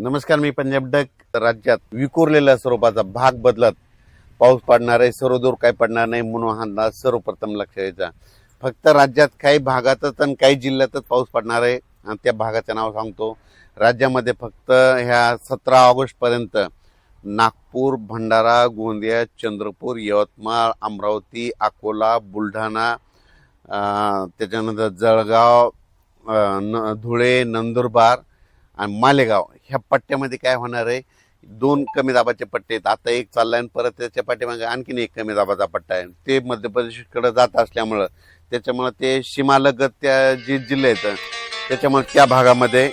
नमस्कार, मी पंजाब डक. राज्यात विखुरलेल्या स्वरूपाचा भाग बदलत पाऊस पडणार आहे, सर्वदूर काही पडणार नाही म्हणून हा अंदाज सर्वप्रथम लक्षात घ्यायचा. फक्त राज्यात काही भागातच आणि काही जिल्ह्यातच पाऊस पडणार आहे आणि त्या भागाचं नाव सांगतो. राज्यामध्ये फक्त ह्या 17 ऑगस्ट पर्यंत नागपूर, भंडारा, गोंदिया, चंद्रपूर, यवतमाळ, अमरावती, अकोला, बुलढाणा, त्याच्यानंतर जळगाव, धुळे, नंदुरबार आणि मालेगाव ह्या पट्ट्यामध्ये काय होणार आहे, 2 कमी दाबाचे पट्टे आहेत. आता एक चाललाय आणि परत त्याच्या पाठीमागे आणखीन एक कमी दाबाचा पट्टा आहे. ते मध्य प्रदेशकडे जात असल्यामुळं त्याच्यामुळे ते सीमालगत त्या जे जिल्हे आहेत त्याच्यामुळे त्या भागामध्ये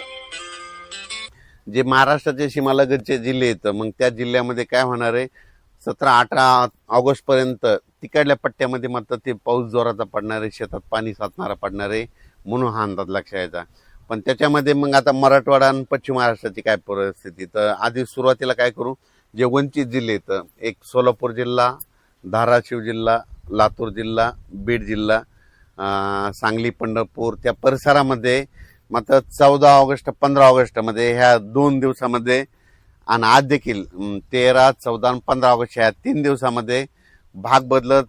जे महाराष्ट्राचे सीमालगतचे जिल्हे आहेत मग त्या जिल्ह्यामध्ये काय होणार आहे, 17-18 ऑगस्ट पर्यंत तिकडल्या पट्ट्यामध्ये मात्र ते पाऊस जोराचा पडणार आहे, शेतात पाणी साचणारा पडणार आहे म्हणून हा अंदाज लक्षात यायचा. पण त्याच्यामध्ये मग आता मराठवाडा आणि पश्चिम महाराष्ट्राची काय परिस्थिती, तर आधी सुरुवातीला काय करू, जे वंचित जिल्हे आहेत, एक सोलापूर जिल्हा, धाराशिव जिल्हा, लातूर जिल्हा, बीड जिल्हा, सांगली, पंढरपूर त्या परिसरामध्ये मात्र 14 ऑगस्ट 15 ऑगस्टमध्ये ह्या 2 दिवसामध्ये आणि आज देखील 13, 14 आणि 15 ऑगस्ट ह्या 3 दिवसामध्ये भाग बदलत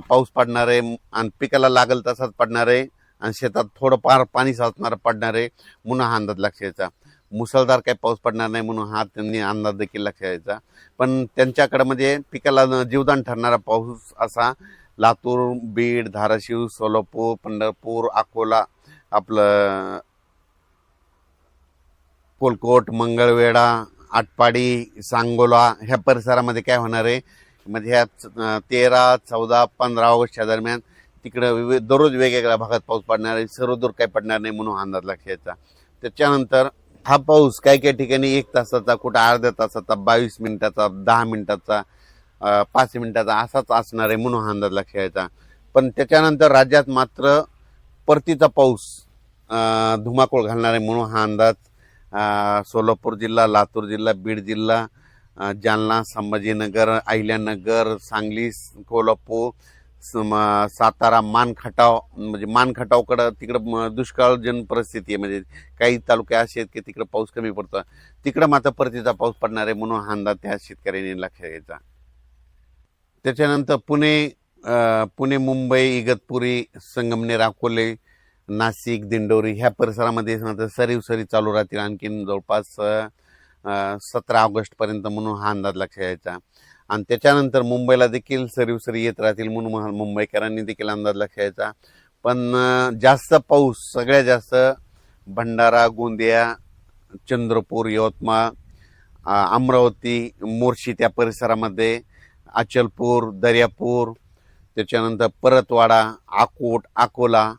पाऊस पडणार आहे आणि पिकाला लागल तसाच पडणार आहे आणि शेतात थोडंफार पाणी साचणारं पडणार आहे म्हणून हा अंदाज लक्षात यायचा. मुसळधार काही पाऊस पडणार नाही म्हणून हा त्यांनी अंदाज देखील लक्षात यायचा. पण त्यांच्याकडे म्हणजे पिकाला जीवदान ठरणारा पाऊस असा लातूर, बीड, धाराशिव, सोलापूर, पंढरपूर, अकोला, आपलं कोलकोट, मंगळवेढा, आटपाडी, सांगोला ह्या परिसरामध्ये काय होणार आहे, म्हणजे ह्या 13, 14, 15 ऑगस्टच्या दरम्यान तिकडं दररोज वेगवेगळ्या भागात पाऊस पडणार आहे, सर्वदूर काही पडणार नाही म्हणून अंदाज लक्षात यायचा. त्याच्यानंतर हा पाऊस काही काही ठिकाणी 1 तासाचा, कुठं अर्ध्या तासाचा, 22 मिनिटाचा, 10 मिनिटाचा, 5 मिनिटाचा असाच असणार आहे म्हणून हा अंदाज लक्षात यायचा. पण त्याच्यानंतर राज्यात मात्र परतीचा पाऊस धुमाकूळ घालणार आहे म्हणून हा अंदाज सोलापूर जिल्हा, लातूर जिल्हा, बीड जिल्हा, जालना, संभाजीनगर, अहिल्यानगर, सांगली, कोल्हापूर, सातारा, मानखटाव, म्हणजे मानखटावकडं तिकडं दुष्काळजन्य परिस्थिती आहे, म्हणजे काही तालुके असे आहेत की तिकडं पाऊस कमी पडतो, तिकडं मात्र परतीचा पाऊस पडणार आहे म्हणून हा अंदाज त्या शेतकऱ्यांनी लक्षात घ्यायचा. त्याच्यानंतर पुणे, मुंबई, इगतपुरी, संगमनेर, अकोले, नाशिक, दिंडोरी ह्या परिसरामध्ये मात्र सरी चालू राहतील आणखीन जवळपास 17 ऑगस्ट पर्यंत म्हणून हा अंदाज लक्षात यायचा. आणि त्याच्यानंतर मुंबईला देखील सरी येत राहतील म्हणून मुंबईकरांनी देखील अंदाज लक्षात यायचा. पण जास्त पाऊस सगळ्यात जास्त भंडारा, गोंदिया, चंद्रपूर, यवतमाळ, अमरावती, मोर्शी त्या परिसरामध्ये, अचलपूर, दर्यापूर, त्याच्यानंतर परतवाडा, अकोला,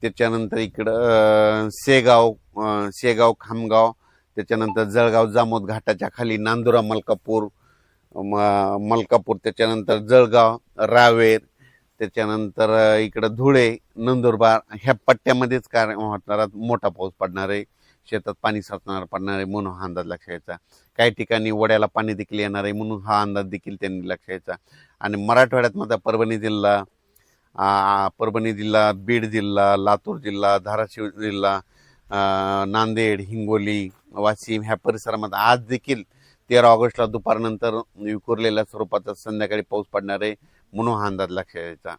त्याच्यानंतर इकडं शेगाव, खामगाव, त्याच्यानंतर जळगाव, जामोद घाटाच्या खाली नांदुरा, मलकापूर, त्याच्यानंतर जळगाव, रावेर, त्याच्यानंतर इकडं धुळे, नंदुरबार ह्या पट्ट्यामध्येच काय होणार, मोठा पाऊस पडणार आहे, शेतात पाणी साचणार पडणार आहे म्हणून हा अंदाज लक्षात यायचा. काही ठिकाणी वड्याला पाणी देखील येणार आहे म्हणून हा अंदाज देखील त्यांनी लक्षात यायचा. आणि मराठवाड्यात मात्र परभणी जिल्हा, बीड जिल्हा, लातूर जिल्हा, धाराशिव जिल्हा, नांदेड, हिंगोली, वाशिम ह्या परिसरामध्ये आज देखील 13 ऑगस्टला दुपारनंतर विखुरलेल्या स्वरूपाचा संध्याकाळी पाऊस पडणार आहे म्हणून हा अंदाज लक्षात यायचा.